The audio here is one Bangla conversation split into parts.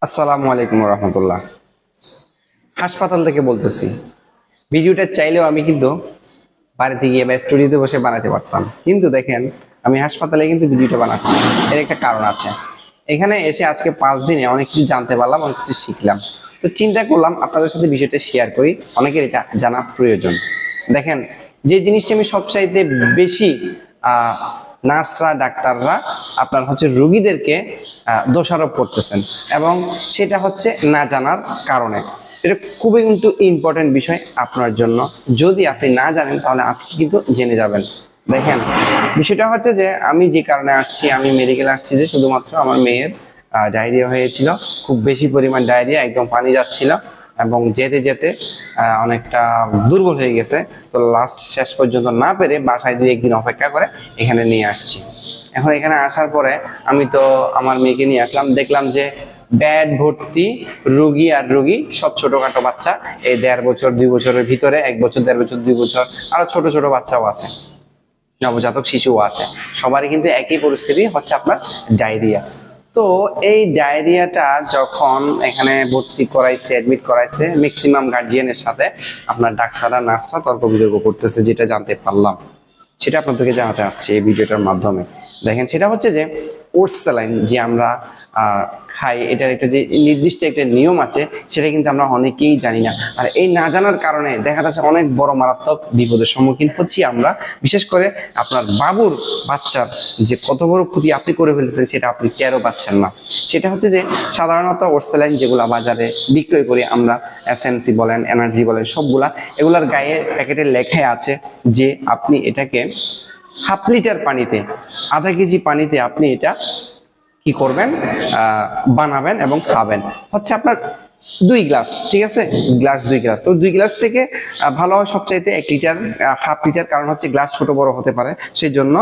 আসসালামু আলাইকুম রহমতুল্লাহ। হাসপাতাল থেকে বলতেছি। ভিডিওটা চাইলেও আমি কিন্তু বাড়িতে গিয়ে বা স্টুডিওতে বসে বানাতে পারতাম, কিন্তু দেখেন আমি হাসপাতালে কিন্তু ভিডিওটা বানাচ্ছি। এর একটা কারণ আছে। এখানে এসে আজকে 5 দিনে অনেক কিছু জানতে পারলাম, অনেক কিছু শিখলাম। তো চিন্তা করলাম আপনাদের সাথে বিষয়টা শেয়ার করি, অনেকের এটা জানা প্রয়োজন। দেখেন, যে জিনিসটা আমি সবচাইতে বেশি নার্সরা ডাক্তাররা আপনার হচ্ছে রোগীদেরকে দোষারোপ করতেছেন, এবং সেটা হচ্ছে না জানার কারণে। এটা খুবই কিন্তু ইম্পর্টেন্ট বিষয় আপনার জন্য। যদি আপনি না জানেন তাহলে আজকে কিন্তু জেনে যাবেন। দেখেন, বিষয়টা হচ্ছে যে আমি যে কারণে আসছি, আমি মেডিকেলে আসছি যে শুধুমাত্র আমার মেয়ের ডায়রিয়া হয়েছিল। খুব বেশি পরিমাণ ডায়রিয়া, একদম পানি যাচ্ছিল এবং যেতে যেতে অনেকটা দুর্বল হয়ে গেছে। তো লাস্ট শেষ পর্যন্ত না পেরে বাসায় 2-1 দিন অপেক্ষা করে এখানে নিয়ে আসছি। এখন এখানে আসার পরে আমি তো আমার মেয়েকে নিয়ে আসলাম, দেখলাম যে বেড ভর্তি রুগী আর রুগী, সব ছোটখাটো বাচ্চা। এই 1.5 বছর 2 বছরের ভিতরে, 1 বছর 1.5 বছর 2 বছর, আরো ছোট ছোট বাচ্চাও আছে, নবজাতক শিশুও আছে। সবারই কিন্তু একই পরিস্থিতি হচ্ছে, আপনার ডায়রিয়া। তো এই ডায়রিয়াটা যখন এখানে ভর্তি করাইছে, অ্যাডমিট করাইছে, ম্যাক্সিমাম গার্জিয়ানের সাথে আপনার ডাক্তাররা নার্সরা তর্ক বিতর্ক করতেছে, যেটা জানতে পারলাম সেটা আপনাদেরকে জানাতে আসছে এই ভিডিওটার মাধ্যমে। দেখেন, সেটা হচ্ছে যে ওটস স্যালাইন যে আমরা খাই, এটার একটা যে নির্দিষ্ট একটা নিয়ম আছে, সেটা কিন্তু আমরা অনেকেই জানি না। আর এই না জানার কারণে দেখা যাচ্ছে অনেক বড় মারাত্মক বিপদের সম্মুখীন হচ্ছি আমরা। বিশেষ করে আপনার বাবুর বাচ্চার যে কত বড় ক্ষতি আপনি করে ফেলেছেন, সেটা আপনি টেরও পাচ্ছেন না। সেটা হচ্ছে যে সাধারণত ওটস স্যালাইন যেগুলা বাজারে বিক্রয় করি আমরা, এসএমসি বলেন, এনার্জি বলেন, সবগুলা এগুলার গায়ে প্যাকেটের লেখায় আছে যে আপনি এটাকে হাফ লিটার পানিতে, আধা কেজি পানিতে আপনি এটা কি করবেন, বানাবেন এবং খাবেন। হচ্ছে আপনার 2 গ্লাস, ঠিক আছে, গ্লাস 2 গ্লাস। তো 2 গ্লাস থেকে ভালো হয় সবচাইতে 1 লিটার, হাফ লিটার, কারণ হচ্ছে গ্লাস ছোট বড় হতে পারে, সেই জন্য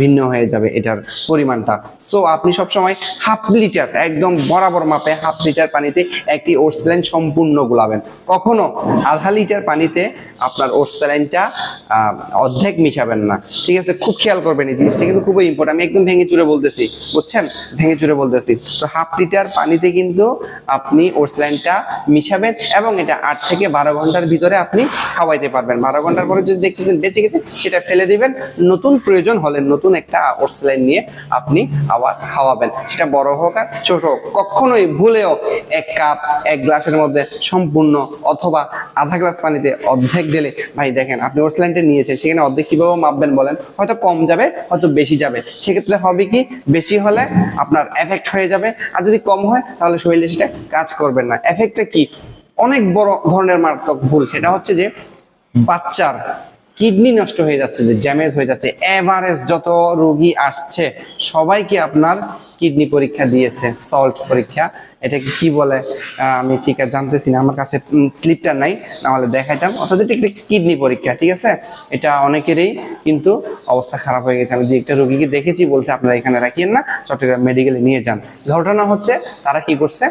ভিন্ন হয়ে যাবে এটার পরিমাণটা। সো আপনি সবসময় হাফ লিটার, একদম বরাবর মাপে হাফ লিটার পানিতে একটি ওটস স্যালাইন সম্পূর্ণ গুলাবেন। কখনো আধা লিটার পানিতে আপনার ওটস স্যালাইনটা অর্ধেক মিশাবেন না, ঠিক আছে? খুব খেয়াল করবেন, এই জিনিসটা কিন্তু খুবই ইম্পর্টেন্ট। আমি একদম ভেঙে চুরে বলতেছি, বুঝছেন? ভেঙে চুরে বলতেছি। তো হাফ লিটার পানিতে কিন্তু আপনি ওটস স্যালাইনটা মিশাবেন, এবং এটা 8 থেকে 12 ঘন্টার ভিতরে আপনি খাওয়াইতে পারবেন। 12 ঘন্টার পরে যদি দেখতেছেন বেঁচে গেছে, সেটা ফেলে দিবেন। নতুন প্রয়োজন হলে নতুন একটা ওটস স্যালাইন নিয়ে আপনি আবার খাওয়াবেন, সেটা বড় হোক আর ছোট হোক। কখনোই ভুলেও 1 কাপ 1 গ্লাসের মধ্যে সম্পূর্ণ অথবা আধা গ্লাস পানিতে অর্ধেক ঢেলে, ভাই দেখেন আপনি ওটস স্যালাইনটা নিয়েছেন, সেখানে অর্ধেক কিভাবে মাপবেন বলেন? হয়তো কম যাবে, হয়তো বেশি যাবে। সেক্ষেত্রে হবে কি, বেশি হলে আপনার এফেক্ট হয়ে যাবে, আর যদি কম হয় তাহলে শরীরে সেটা কাজ করবেন না। এফেক্টটা কি? অনেক বড় ধরনের মারাত্মক ভুল। সেটা হচ্ছে যে বাচ্চার কিডনি নষ্ট হয়ে যাচ্ছে, যে ড্যামেজ হয়ে যাচ্ছে। এভারেজ যত রোগী আসছে সবাইকে আপনার কিডনি পরীক্ষা দিয়েছে, সল্ট পরীক্ষা, এটাকে কি বলে আমি ঠিক আছে জানতেছি না, আমার কাছে স্লিপটা নাই, নাহলে দেখাইতাম। অর্থাৎ এটা একটা কিডনি পরীক্ষা, ঠিক আছে? এটা অনেকেরই কিন্তু অবস্থা খারাপ হয়ে গেছে। আমি যে একটা রোগীকে দেখেছি, বলছে আপনারা এখানে রাখিয়েন না, চট্টগ্রাম মেডিকেলে নিয়ে যান। ঘটনা হচ্ছে তারা কি করছে,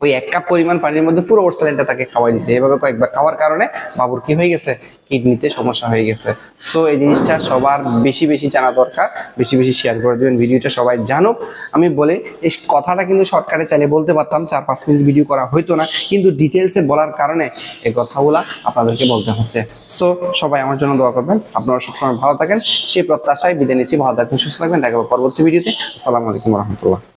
ওই 1 কাপ পরিমাণ পানির মধ্যে পুরো ওটস স্যালাইনটা তাকে খাওয়াই দিছে। এভাবে কয়েকবার খাওয়ার কারণে বাবুর কি হয়ে গেছে, কিডনিতে সমস্যা হয়ে গেছে। সো এই জিনিসটা সবার বেশি বেশি জানা দরকার, বেশি বেশি শেয়ার করে দেবেন, ভিডিওটা সবাই জানুক। আমি বলে এই কথাটা কিন্তু শর্টকাটে চাইলে বলতে পারতাম, 4-5 মিনিট ভিডিও করা হইতো না, কিন্তু ডিটেলসে বলার কারণে এই কথাগুলা আপনাদেরকে বলতে হচ্ছে। সো সবাই আমার জন্য দোয়া করবেন, আপনারা সবসময় ভালো থাকেন, সেই প্রত্যাশায় বিদায় নিচ্ছি। ভালো থাকবেন, সুস্থ থাকবেন, দেখা হবে পরবর্তী ভিডিওতে। আসসালামু আলাইকুম রহমতুল্লাহ।